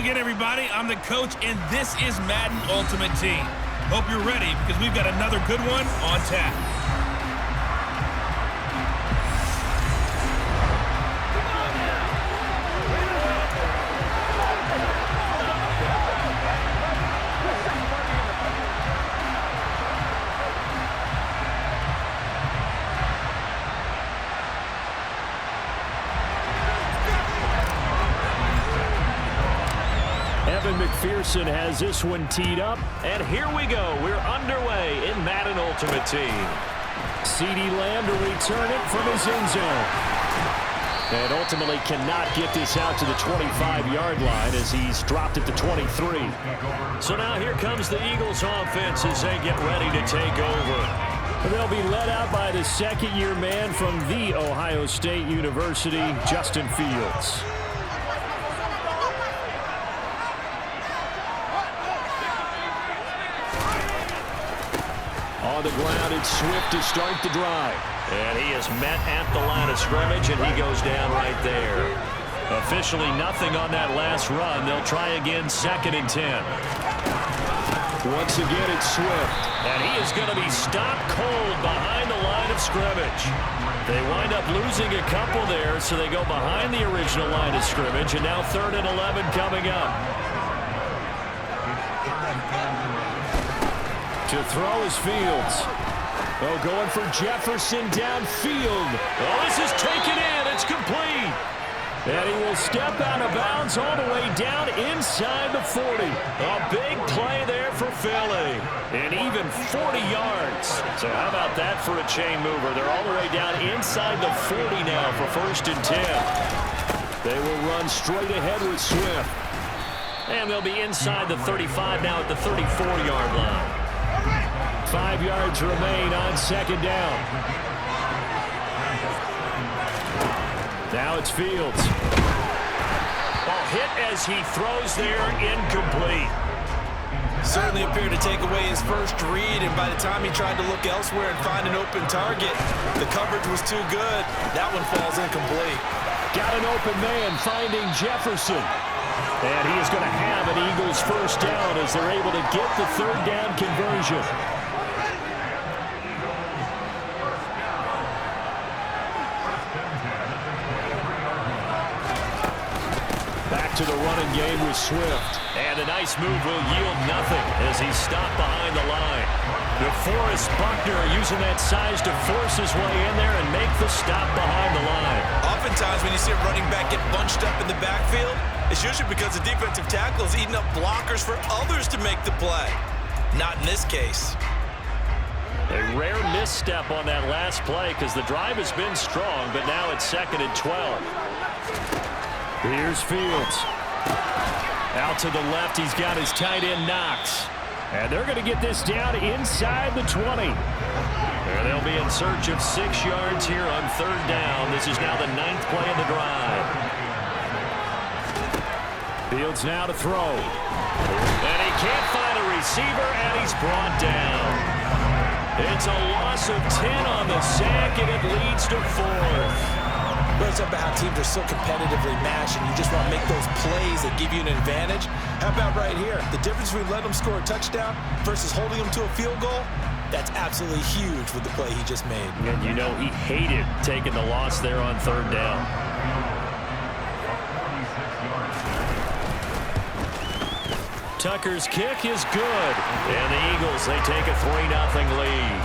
again, everybody. I'm the coach, and this is Madden Ultimate Team. Hope you're ready because we've got another good one on tap. McPherson has this one teed up, and here we go. We're underway in Madden Ultimate Team. CeeDee Lamb to return it from his end zone. And ultimately cannot get this out to the 25-yard line as he's dropped at the 23. So now here comes the Eagles offense as they get ready to take over. They'll be led out by the second-year man from The Ohio State University, Justin Fields. On the ground, it's Swift to start the drive. And he is met at the line of scrimmage, and he goes down right there. Officially nothing on that last run. They'll try again, 2nd and 10. Once again, it's Swift. And he is going to be stopped cold behind the line of scrimmage. They wind up losing a couple there, so they go behind the original line of scrimmage, and now 3rd and 11 coming up. To throw is Fields. Oh, going for Jefferson downfield. Oh, this is taken in. It's complete. And he will step out of bounds all the way down inside the 40. A big play there for Philly. And even 40 yards. So how about that for a chain mover? They're all the way down inside the 40 now for 1st and 10. They will run straight ahead with Swift. And they'll be inside the 35 now at the 34-yard line. 5 yards remain on 2nd down. Now it's Fields. Ball hit as he throws there, incomplete. Certainly appeared to take away his first read, and by the time he tried to look elsewhere and find an open target, the coverage was too good. That one falls incomplete. Got an open man finding Jefferson. And he is going to have an Eagles first down as they're able to get the 3rd down conversion. Back to the running game with Swift. And a nice move will yield nothing as he's stopped behind the line. DeForest Buckner using that size to force his way in there and make the stop behind the line. Oftentimes when you see a running back get bunched up in the backfield, it's usually because the defensive tackle is eating up blockers for others to make the play. Not in this case. A rare misstep on that last play because the drive has been strong, but now it's 2nd and 12. Here's Fields. Out to the left, he's got his tight end Knox. And they're going to get this down inside the 20. And they'll be in search of 6 yards here on 3rd down. This is now the 9th play of the drive. Fields now to throw. And he can't find a receiver, and he's brought down. It's a loss of 10 on the sack, and it leads to 4th. But it's about how teams are so competitively matched, and you just want to make those plays that give you an advantage. How about right here? The difference between letting them score a touchdown versus holding them to a field goal, that's absolutely huge with the play he just made. And you know he hated taking the loss there on 3rd down. Tucker's kick is good. And the Eagles, they take a 3-0 lead.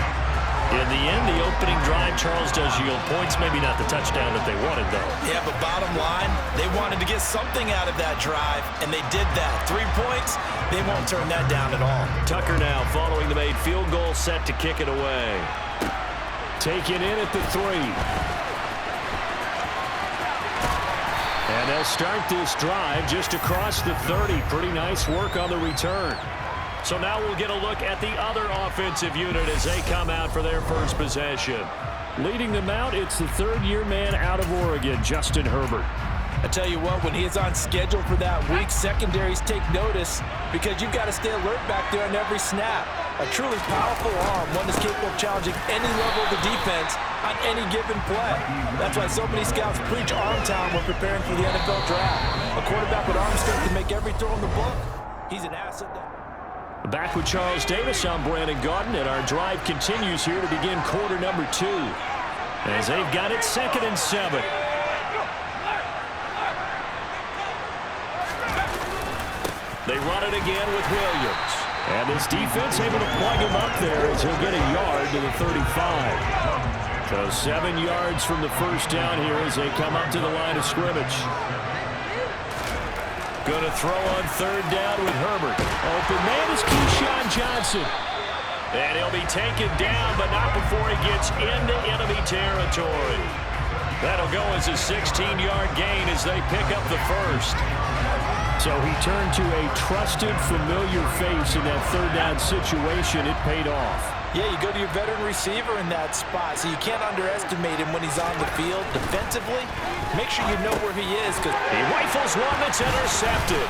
In the end, the opening drive, Charles, does yield points. Maybe not the touchdown that they wanted, though. Yeah, but bottom line, they wanted to get something out of that drive, and they did that. 3 points, they won't turn that down at all. Tucker now following the made field goal, set to kick it away. Taken in at the 3. And they'll start this drive just across the 30. Pretty nice work on the return. So now we'll get a look at the other offensive unit as they come out for their first possession. Leading them out, it's the 3rd-year man out of Oregon, Justin Herbert. I tell you what, when he is on schedule for that week, secondaries take notice because you've got to stay alert back there on every snap. A truly powerful arm, one that's capable of challenging any level of the defense on any given play. That's why so many scouts preach arm talent when preparing for the NFL draft. A quarterback with arm strength can make every throw in the book. He's an asset. Back with Charles Davis, I'm Brandon Gaudin, and our drive continues here to begin quarter number 2. As they've got it 2nd and 7. They run it again with Williams. And this defense able to plug him up there as he'll get a yard to the 35. So 7 yards from the first down here as they come up to the line of scrimmage. Going to throw on 3rd down with Herbert. Open man is Keyshawn Johnson. And he'll be taken down, but not before he gets into enemy territory. That'll go as a 16-yard gain as they pick up the first. So he turned to a trusted, familiar face in that 3rd down situation. It paid off. Yeah, you go to your veteran receiver in that spot, so you can't underestimate him when he's on the field. Defensively, make sure you know where he is. He rifles one that's intercepted.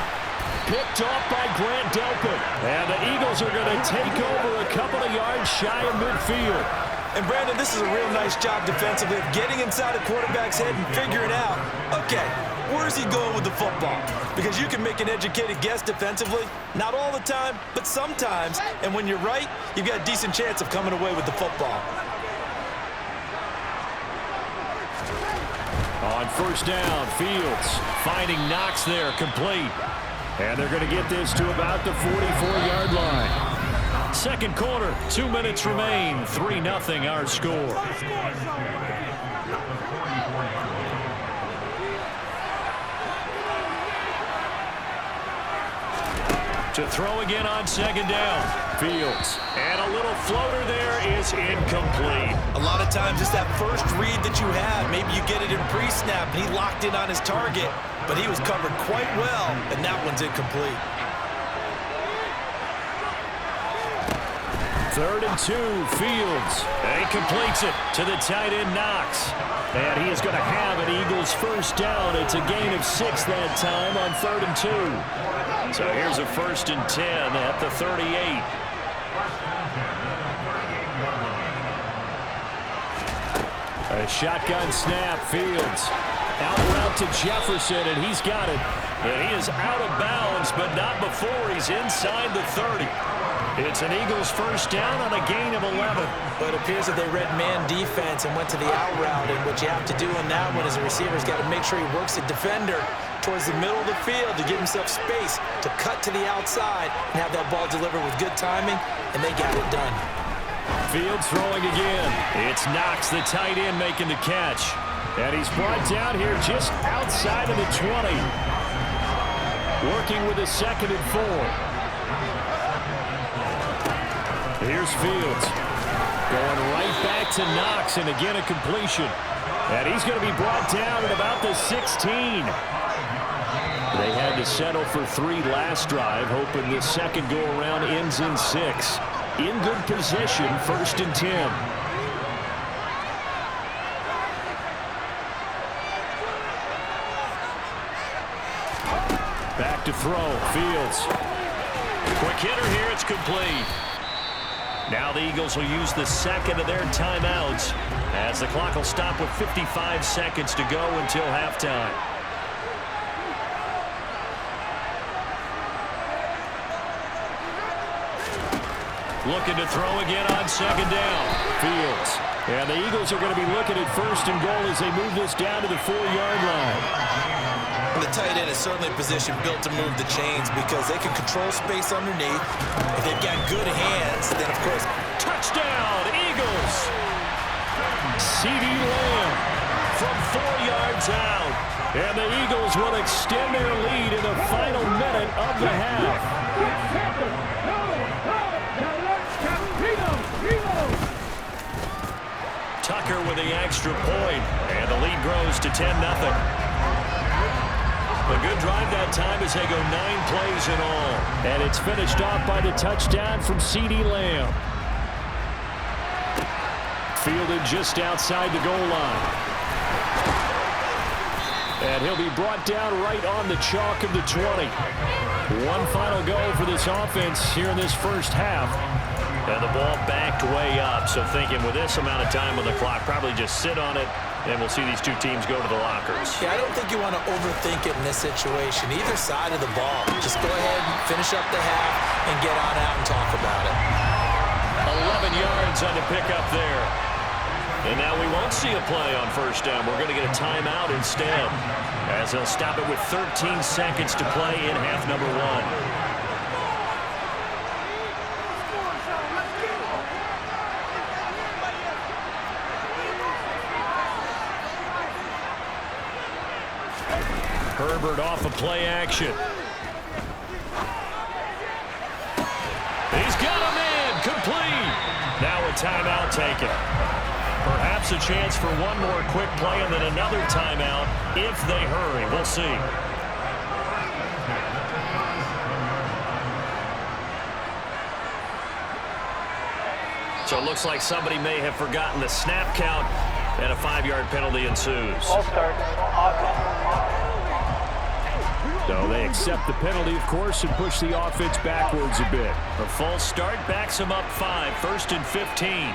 Picked off by Grant Delpit. And the Eagles are going to take over a couple of yards shy of midfield. And Brandon, this is a real nice job defensively of getting inside a quarterback's head and figuring out, okay, where's he going with the football? Because you can make an educated guess defensively. Not all the time, but sometimes. And when you're right, you've got a decent chance of coming away with the football. On 1st down, Fields finding Knox there, complete. And they're going to get this to about the 44-yard line. 2nd quarter, 2 minutes remain. 3-0 our score. To throw again on 2nd down. Fields. And a little floater there is incomplete. A lot of times it's that first read that you have. Maybe you get it in pre-snap and he locked in on his target, but he was covered quite well, and that one's incomplete. 3rd and 2, Fields. And he completes it to the tight end, Knox. And he is going to have an Eagles first down. It's a gain of 6 that time on 3rd and 2. So here's a 1st and 10 at the 38. A shotgun snap, Fields. Out route to Jefferson, and he's got it. And he is out of bounds, but not before he's inside the 30. It's an Eagles first down on a gain of 11. But it appears that they read man defense and went to the out route. And what you have to do on that one is the receiver's got to make sure he works the defender towards the middle of the field to give himself space to cut to the outside and have that ball delivered with good timing, and they got it done. Fields throwing again. It's Knox, the tight end, making the catch. And he's brought down here just outside of the 20. Working with a 2nd and 4. Here's Fields. Going right back to Knox, and again a completion. And he's going to be brought down at about the 16. They had to settle for 3 last drive, hoping the second go-around ends in 6. In good position, 1st and 10. Back to throw, Fields. Quick hitter here, it's complete. Now the Eagles will use the 2nd of their timeouts as the clock will stop with 55 seconds to go until halftime. Looking to throw again on 2nd down. Fields. And the Eagles are going to be looking at 1st and goal as they move this down to the 4-yard line. The tight end is certainly a position built to move the chains because they can control space underneath. If they've got good hands, then, of course, touchdown, Eagles! CeeDee Lamb from 4 yards out. And the Eagles will extend their lead in the final minute of the half. Tucker with the extra point, and the lead grows to 10-0. A good drive that time as they go 9 plays in all. And it's finished off by the touchdown from CeeDee Lamb. Fielded just outside the goal line. And he'll be brought down right on the chalk of the 20. One final go for this offense here in this first half. And the ball backed way up. So thinking with this amount of time on the clock, probably just sit on it, and we'll see these two teams go to the lockers. Yeah, I don't think you want to overthink it in this situation. Either side of the ball. Just go ahead and finish up the half and get on out and talk about it. 11 yards on the pickup there. And now we won't see a play on first down. We're going to get a timeout instead, as they'll stop it with 13 seconds to play in half number 1. Herbert off of play action. He's got a man complete. Now a timeout taken. Perhaps a chance for one more quick play and then another timeout if they hurry. We'll see. So it looks like somebody may have forgotten the snap count, and a 5-yard penalty ensues. All start. So they accept the penalty, of course, and push the offense backwards a bit. A false start backs them up 5, 1st and 15.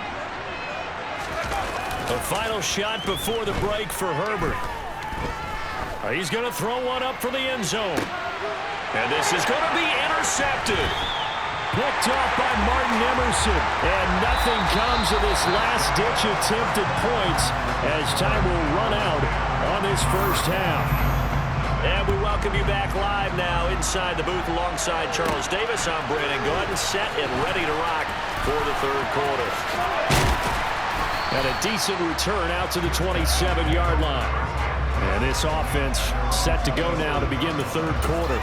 A final shot before the break for Herbert. He's going to throw one up for the end zone. And this is going to be intercepted. Picked off by Martin Emerson. And nothing comes of this last-ditch attempt at points as time will run out on this first half. And we welcome you back live now inside the booth alongside Charles Davis. I'm Brandon Gordon, set and ready to rock for the third quarter. And a decent return out to the 27-yard line. And this offense set to go now to begin the third quarter.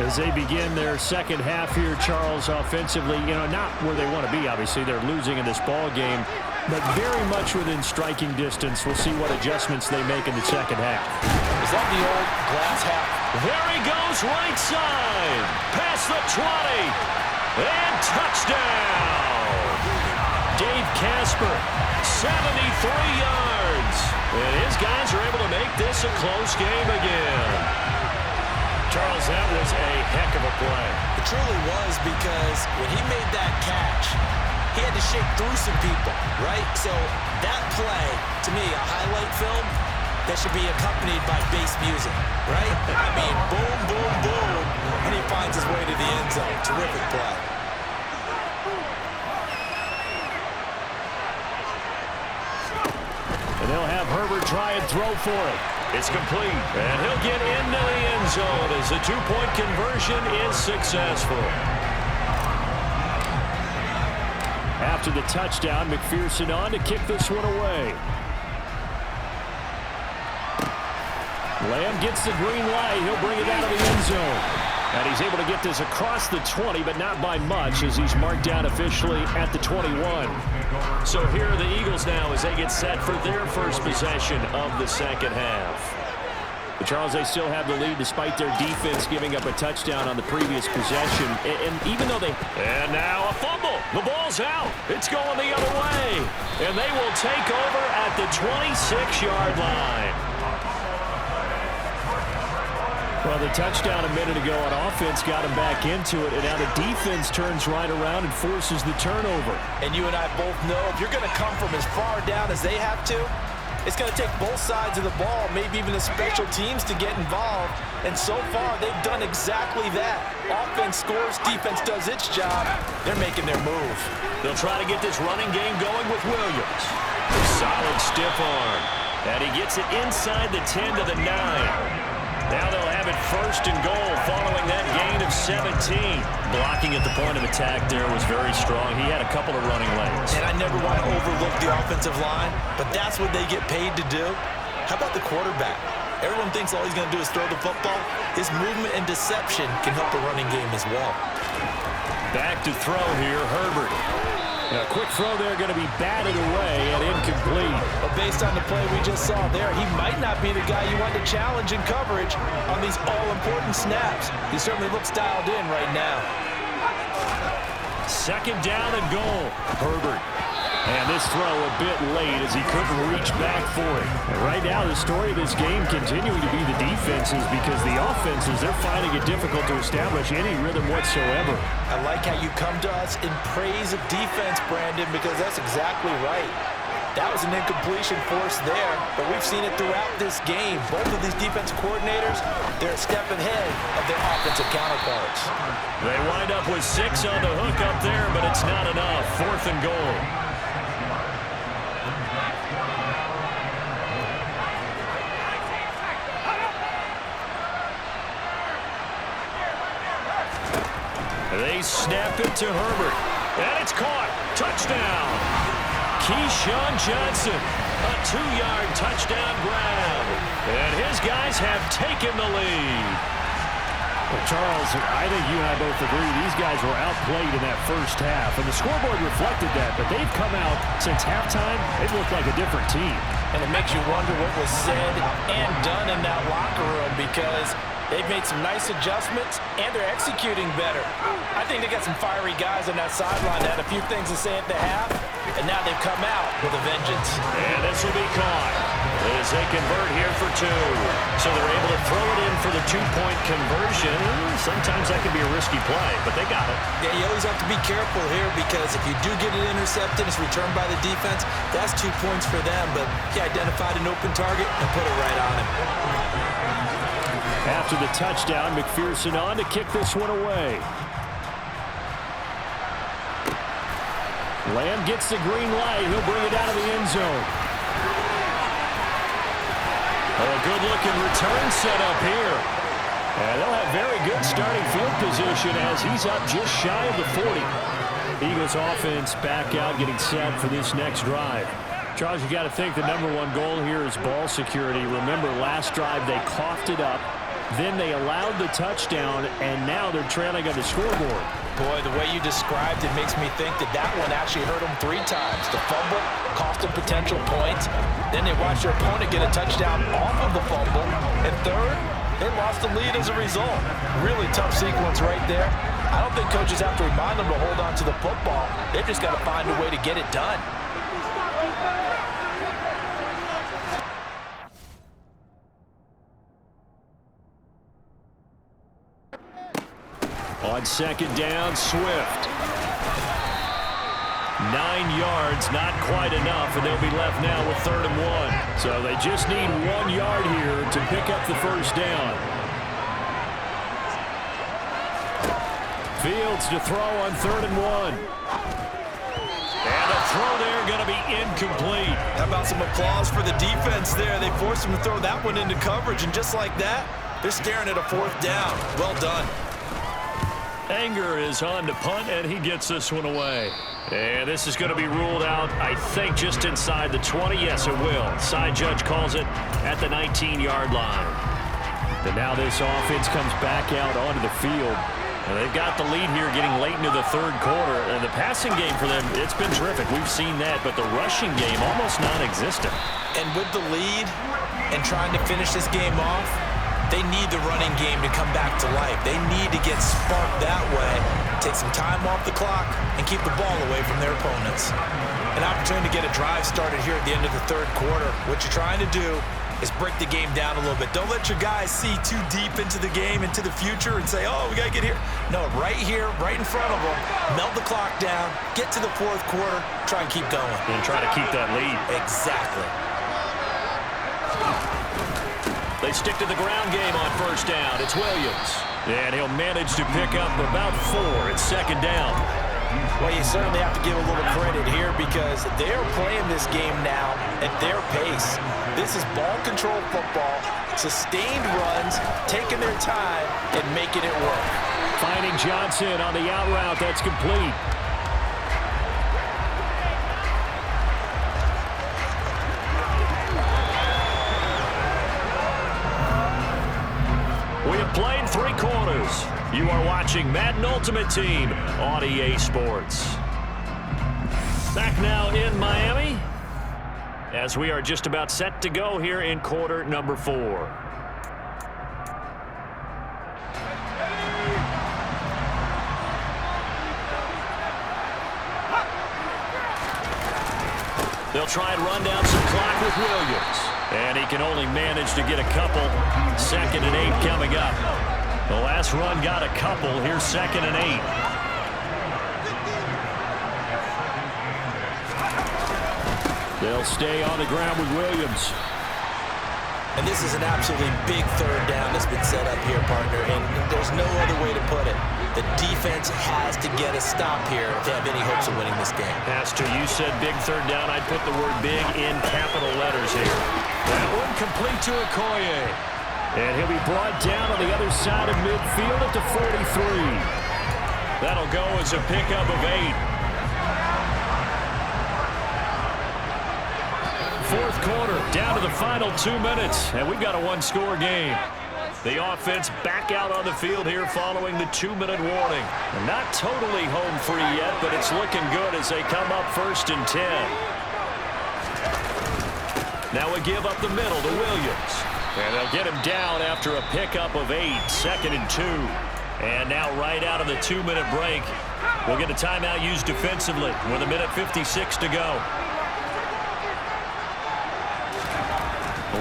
As they begin their second half here, Charles, offensively, not where they want to be, obviously. They're losing in this ball game, but very much within striking distance. We'll see what adjustments they make in the second half. Is that the old glass half? There he goes, right side. Past the 20. And touchdown. Dave Casper, 73 yards. And his guys are able to make this a close game again. Charles, that was a heck of a play. It truly was, because when he made that catch, he had to shake through some people, right? So that play, to me, a highlight film that should be accompanied by bass music, right? I mean, boom, boom, boom, and he finds his way to the end zone. Terrific play. And they'll have Herbert try and throw for it. It's complete, and he'll get into the end zone as the two-point conversion is successful. After the touchdown, McPherson on to kick this one away. Lamb gets the green light. He'll bring it out of the end zone. And he's able to get this across the 20, but not by much, as he's marked down officially at the 21. So here are the Eagles now as they get set for their first possession of the second half. But Charles, they still have the lead despite their defense giving up a touchdown on the previous possession. And even though they... And now a fumble. The ball's out. It's going the other way. And they will take over at the 26-yard line. Well, the touchdown a minute ago on offense got him back into it, and now the defense turns right around and forces the turnover. And you and I both know if you're going to come from as far down as they have to, it's going to take both sides of the ball, maybe even the special teams, to get involved. And so far, they've done exactly that. Offense scores, defense does its job. They're making their move. They'll try to get this running game going with Williams. Solid stiff arm. And he gets it inside the 10 to the 9. Now they'll have it first and goal following that gain of 17. Blocking at the point of attack there was very strong. He had a couple of running lanes. And I never want to overlook the offensive line, but that's what they get paid to do. How about the quarterback? Everyone thinks all he's going to do is throw the football. His movement and deception can help the running game as well. Back to throw here, Herbert. A quick throw there, going to be batted away and incomplete. But based on the play we just saw there, he might not be the guy you want to challenge in coverage on these all-important snaps. He certainly looks dialed in right now. Second down and goal. Herbert And this throw a bit late as he couldn't reach back for it. And right now, the story of this game continuing to be the defenses, because the offenses, they're finding it difficult to establish any rhythm whatsoever. I like how you come to us in praise of defense, Brandon, because that's exactly right. That was an incompletion force there, but we've seen it throughout this game. Both of these defensive coordinators, they're a step ahead of their offensive counterparts. They wind up with 6 on the hook up there, but it's not enough. 4th and goal. They snap it to Herbert, and it's caught. Touchdown. Keyshawn Johnson, a 2-yard touchdown grab. And his guys have taken the lead. Well, Charles, I think you and I both agree these guys were outplayed in that first half, and the scoreboard reflected that, but they've come out since halftime. It looked like a different team. And it makes you wonder what was said and done in that locker room, because they've made some nice adjustments, and they're executing better. I think they got some fiery guys on that sideline that had a few things to say at the half, and now they've come out with a vengeance. And this will be caught as they convert here for 2. So they're able to throw it in for the 2-point conversion. Sometimes that can be a risky play, but they got it. Yeah, you always have to be careful here, because if you do get it intercepted, it's returned by the defense, that's 2 points for them. But he identified an open target and put it right on him. After the touchdown, McPherson on to kick this one away. Lamb gets the green light. He'll bring it out of the end zone. Oh, a good-looking return set up here. And they'll have very good starting field position as he's up just shy of the 40. Eagles offense back out, getting set for this next drive. Charles, you got to think the #1 goal here is ball security. Remember, last drive they coughed it up. Then they allowed the touchdown, and now they're trailing on the scoreboard. Boy, the way you described it makes me think that that one actually hurt them 3 times. The fumble cost them potential points. Then they watched their opponent get a touchdown off of the fumble. And third, they lost the lead as a result. Really tough sequence right there. I don't think coaches have to remind them to hold on to the football. They've just got to find a way to get it done. On 2nd down, Swift. 9 yards, not quite enough, and they'll be left now with 3rd and 1. So they just need 1 yard here to pick up the first down. Fields to throw on 3rd and 1. And a throw there going to be incomplete. How about some applause for the defense there? They forced him to throw that one into coverage, and just like that, they're staring at a 4th down. Well done. Anger is on to punt, and he gets this one away. And this is going to be ruled out, I think, just inside the 20. Yes, it will. Side judge calls it at the 19-yard line. And now this offense comes back out onto the field. And they've got the lead here getting late into the 3rd quarter. And the passing game for them, it's been terrific. We've seen that, but the rushing game almost non-existent. And with the lead and trying to finish this game off, they need the running game to come back to life. They need to get sparked that way, take some time off the clock, and keep the ball away from their opponents. An opportunity to get a drive started here at the end of the 3rd quarter. What you're trying to do is break the game down a little bit. Don't let your guys see too deep into the game, into the future, and say, oh, we got to get here. No, right here, right in front of them, melt the clock down, get to the 4th quarter, try and keep going. And try to keep that lead. Exactly. They stick to the ground game on 1st down. It's Williams. And he'll manage to pick up about 4. It's 2nd down. Well, you certainly have to give a little credit here, because they're playing this game now at their pace. This is ball control football, sustained runs, taking their time, and making it work. Finding Johnson on the out route. That's complete. We have played 3 quarters. You are watching Madden Ultimate Team on EA Sports. Back now in Miami as we are just about set to go here in quarter number 4. They'll try and run down some clock with Williams. And he can only manage to get a couple. 2nd and 8 coming up. The last run got a couple. Here's 2nd and 8. They'll stay on the ground with Williams. And this is an absolutely big 3rd down that's been set up here, partner. And there's no other way to put it. The defense has to get a stop here if they have any hopes of winning this game. Pastor, you said big 3rd down. I'd put the word big in capital letters here. That one complete to Okoye. And he'll be brought down on the other side of midfield at the 43. That'll go as a pickup of 8. 4th quarter, down to the final 2 minutes, and we've got a 1-score game. The offense back out on the field here following the 2-minute warning. Not totally home free yet, but it's looking good as they come up 1st and 10. Now we give up the middle to Williams. And they'll get him down after a pickup of 8, 2nd and 2. And now right out of the 2-minute break, we'll get a timeout used defensively with 1:56 to go.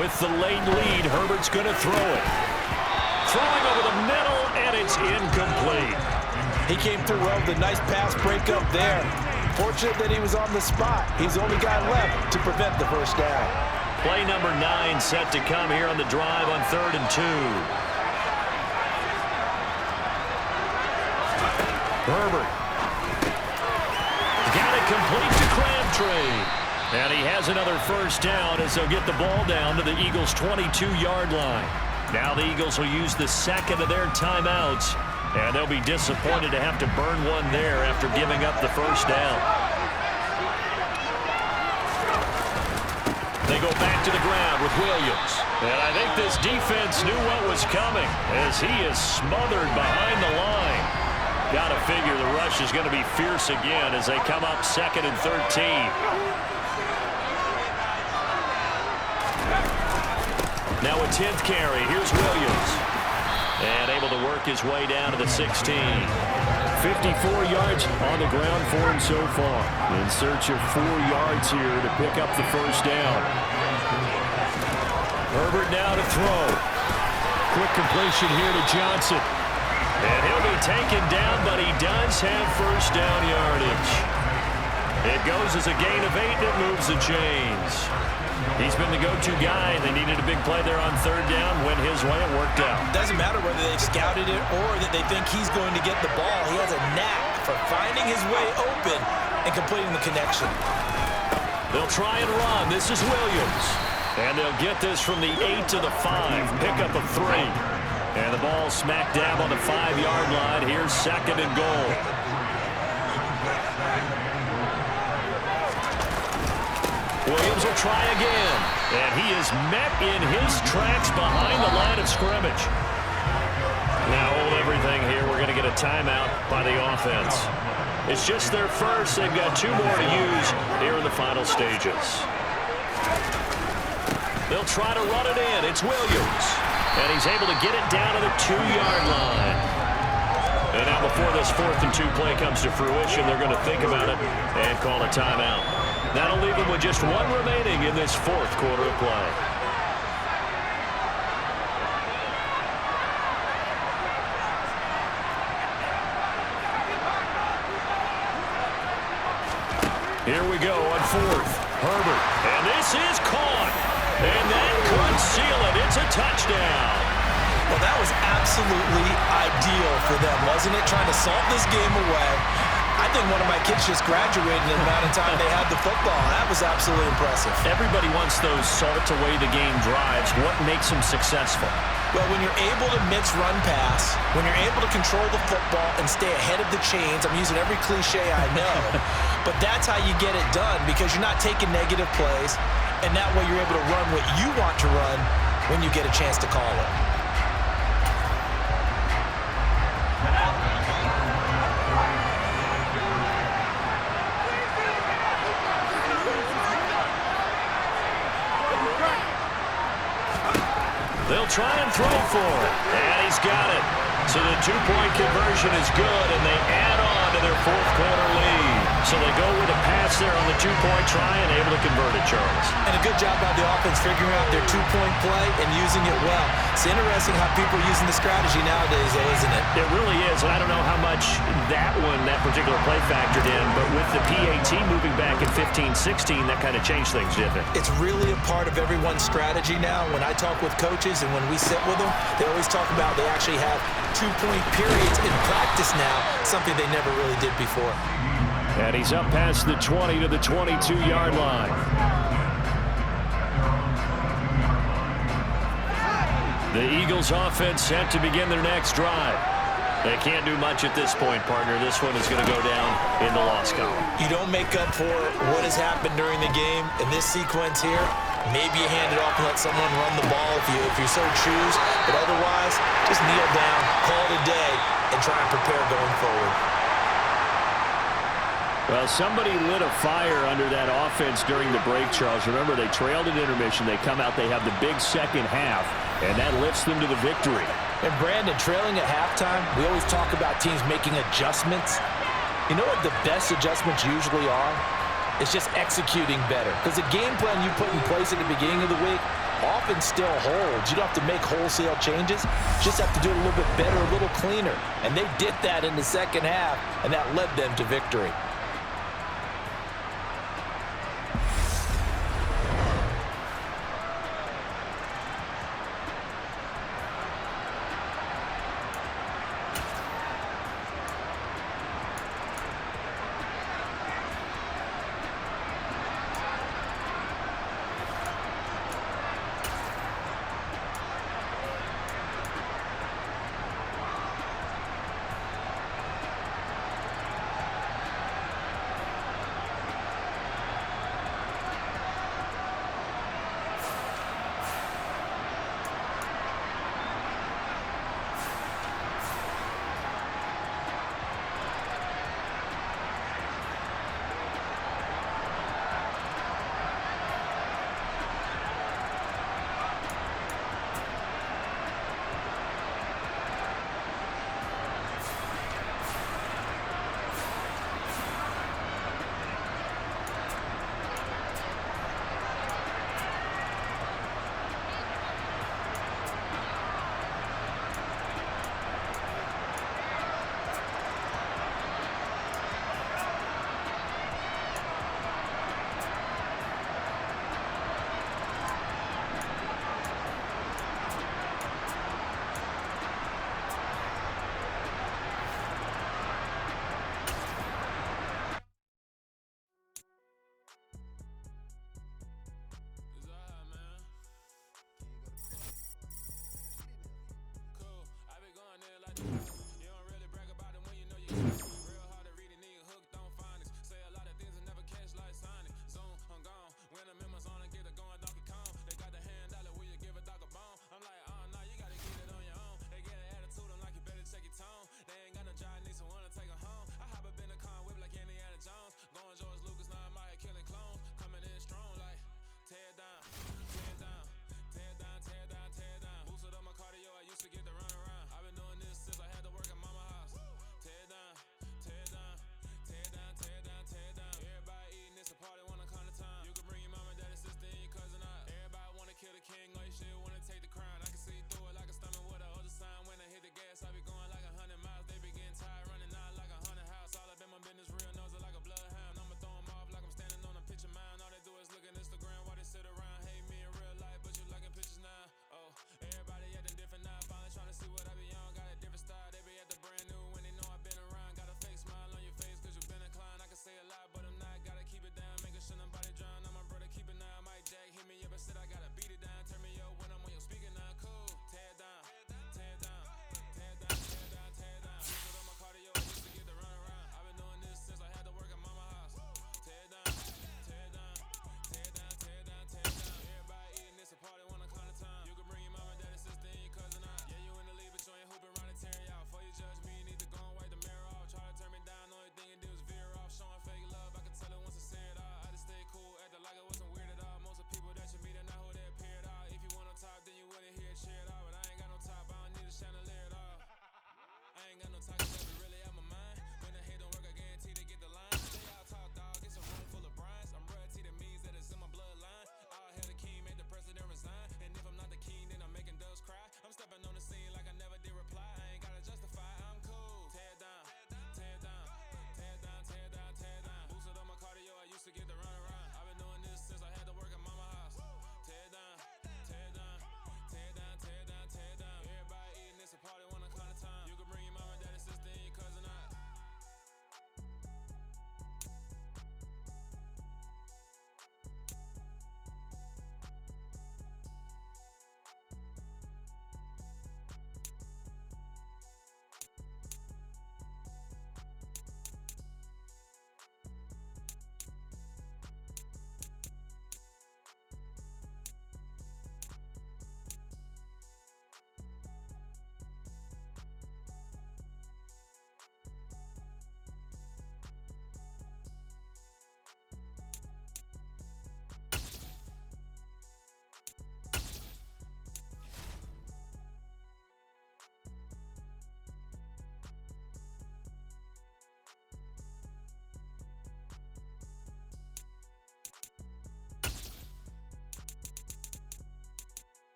With the late lead, Herbert's going to throw it. Throwing over the middle, and it's incomplete. He came through well with a nice pass breakup there. Fortunate that he was on the spot. He's the only guy left to prevent the 1st down. Play number 9 set to come here on the drive on 3rd and 2. Herbert. Got it complete to Crabtree. And he has another 1st down as they'll get the ball down to the Eagles' 22-yard line. Now the Eagles will use the 2nd of their timeouts, and they'll be disappointed to have to burn one there after giving up the 1st down. They go back to the ground with Williams. And I think this defense knew what was coming as he is smothered behind the line. Got to figure the rush is going to be fierce again as they come up 2nd and 13. Now a 10th carry. Here's Williams. And able to work his way down to the 16. 54 yards on the ground for him so far. In search of 4 yards here to pick up the 1st down. Herbert now to throw. Quick completion here to Johnson. And he'll be taken down, but he does have 1st down yardage. It goes as a gain of 8, and it moves the chains. He's been the go-to guy. They needed a big play there on 3rd down. Went his way. It worked out. Doesn't matter whether they've scouted it or that they think he's going to get the ball. He has a knack for finding his way open and completing the connection. They'll try and run. This is Williams. And they'll get this from the 8 to the 5. Pickup of 3. And the ball smack dab on the 5-yard line. Here's 2nd and goal. Williams will try again. And he is met in his tracks behind the line of scrimmage. Now hold everything here. We're going to get a timeout by the offense. It's just their 1st. They've got 2 more to use here in the final stages. They'll try to run it in. It's Williams. And he's able to get it down to the 2-yard line. And now before this 4th and 2 play comes to fruition, they're going to think about it and call a timeout. That'll leave them with just 1 remaining in this 4th quarter of play. Here we go on 4th. Herbert. And this is caught. And that could seal it. It's a touchdown. Well, that was absolutely ideal for them, wasn't it? Trying to salt this game away. I think one of my kids just graduated in the amount of time they had the football. That was absolutely impressive. Everybody wants those salt-away-the-game drives. What makes them successful? Well, when you're able to mix run pass, when you're able to control the football and stay ahead of the chains, I'm using every cliche I know, but that's how you get it done because you're not taking negative plays, and that way you're able to run what you want to run when you get a chance to call it. They'll try and throw for it. And he's got it. So the 2-point conversion is good, and they add on to their 4th quarter lead. So they go with a pass there on the two-point try and able to convert it, Charles. And a good job by the offense figuring out their two-point play and using it well. It's interesting how people are using the strategy nowadays, though, isn't it? It really is, and I don't know how much that particular play factored in, but with the PAT moving back in 15-16, that kind of changed things, didn't it? It's really a part of everyone's strategy now. When I talk with coaches and when we sit with them, they always talk about they actually have two-point periods in practice now, something they never really did before. And he's up past the 20 to the 22-yard line. The Eagles offense set to begin their next drive. They can't do much at this point, partner. This one is going to go down in the loss column. You don't make up for what has happened during the game. In this sequence here, maybe you hand it off and let someone run the ball if you so choose. But otherwise, just kneel down, call it a day, and try and prepare going forward. Well, somebody lit a fire under that offense during the break, Charles. Remember, they trailed at intermission. They come out, they have the big second half, and that lifts them to the victory. And Brandon, trailing at halftime, we always talk about teams making adjustments. You know what the best adjustments usually are? It's just executing better. Because the game plan you put in place at the beginning of the week often still holds. You don't have to make wholesale changes. You just have to do it a little bit better, a little cleaner. And they did that in the second half, and that led them to victory.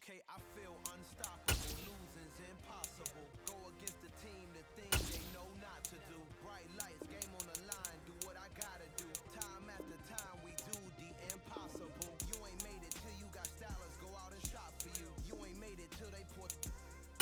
Okay, I feel unstoppable, losing's impossible. Go against the team, the things they know not to do. Bright lights, game on the line, do what I gotta do. Time after time, we do the impossible. You ain't made it till you got stylists go out and shop for you. You ain't made it till they put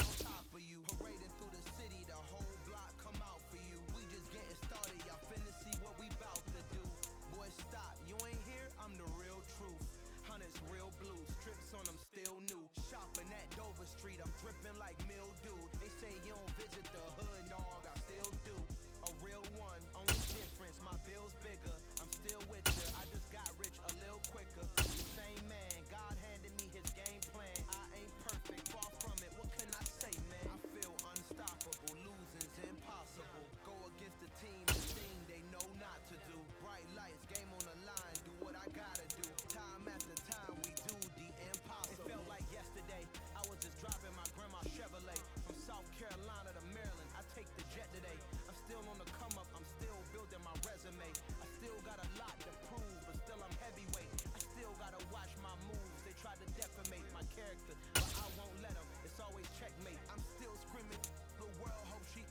on top of you. Parading through the city, the whole block come out for you. We just getting started, y'all finna see what we bout to do. Boy, stop, you ain't here, I'm the real truth. Hunters real blue, strips on them still new. Shopping at Dover Street, I'm dripping like mildew. They say you don't visit the hood, dog, I still do. A real one, only difference, my bill's bigger. I'm still with you, I just got rich a little quicker. The same man, God handed me his game plan. I ain't perfect, far from it, what can I say, man? I feel unstoppable, losing's impossible. Go against the team, the thing they know not to do. Bright lights, game on the line, do what I gotta do. Time after time, we do the impossible. It felt like yesterday, I was just driving my grandma's Chevrolet. From South Carolina to Maryland, I take the jet today. I'm still on the come up, I'm still building my resume. I still got a lot to prove, but still I'm heavyweight. I still gotta watch my moves, they try to defamate my character, but I won't let them, it's always checkmate. I'm still screaming, the world hope she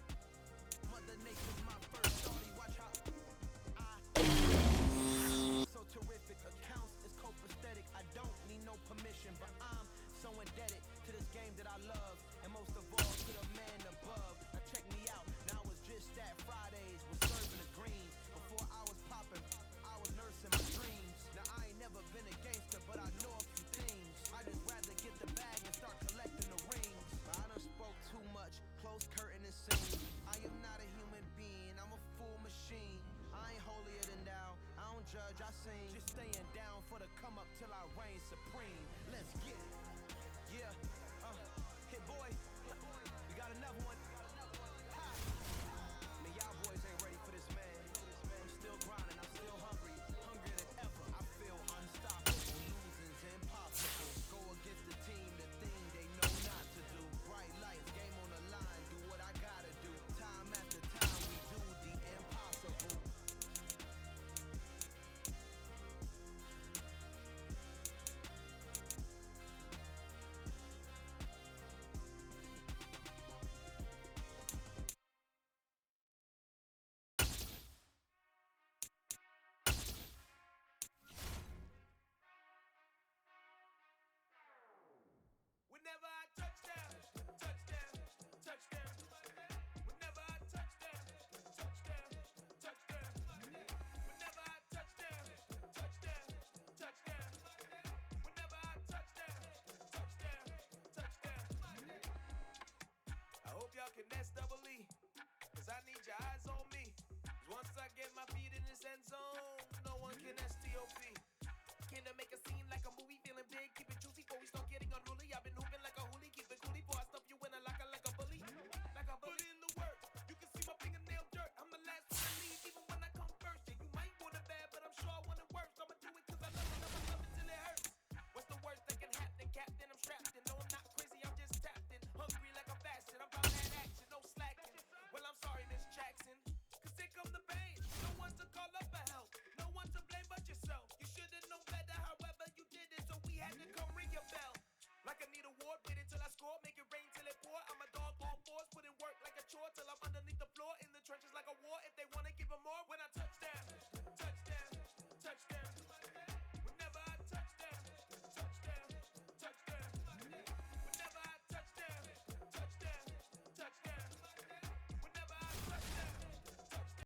Mother Nature's my first shorty, watch how so terrific, accounts is copacetic. I don't need no permission, but I'm so indebted to this game that I love, and most of all to the man above. Now check me out, now it's just that Fridays was serving the greens. Before I was popping, I was nursing my dreams. Now I ain't never been a gangster, but I know a few things. I just rather get the bag and start collecting the rings. But I done spoke too much, close curtain and scene. I am not a human being, I'm a full machine. I ain't holier than thou, I don't judge, I sing. Just staying down for the come up till I reign supreme. Let's get it. Yeah, hit boy, we got another one. Ha. Man, y'all boys ain't ready for this, man. I'm still grinding, I'm still hungry, hungrier than ever. I feel unstoppable, losing's impossible. Go against the team, the thing they know not to do. Bright lights, game on the line, do what I gotta do. Time after time, we do the impossible. Whenever I touchdown, touchdown, touchdown. Whenever I touchdown, touchdown, touchdown. Whenever I touchdown, touchdown, touchdown. Whenever I touchdown, touchdown, touchdown. I hope y'all can S-double-E, cause I need your eyes on me. Cause once I get my feet in this end zone, no one can S-T-O-P. Can I make a scene like a movie, feeling big, keep